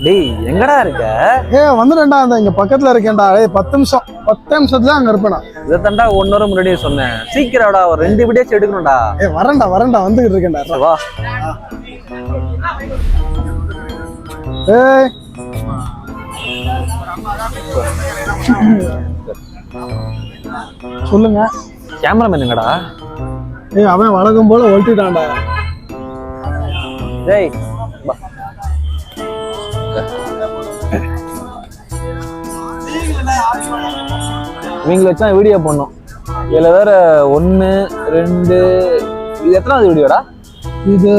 டேய் எங்கடா இருக்க? வந்துட்டேன்டா, அந்த இங்க பக்கத்துல இருக்கேன்டா. 10 நிமிஷத்துல அங்க இருப்பேனா. இதை தாண்டா 1 hour முன்னாடியே சொன்னேன். சீக்கிரம்டா, ஒரு 2 வீடியோஸ் எடுக்கணும்டா. வரேன்டா வந்துகிட்டு இருக்கேன்டா. வா. சொல்லுங்க. கேமராமேன் எங்கடா? அவன் வழக்கம் போல ஒட்டிட்டான்டா. டேய் இவங்களை வச்சா வீடியோ பண்ணோம். இதுல வேற 1 2 இது எத்தனாவது வீடியோடா? இது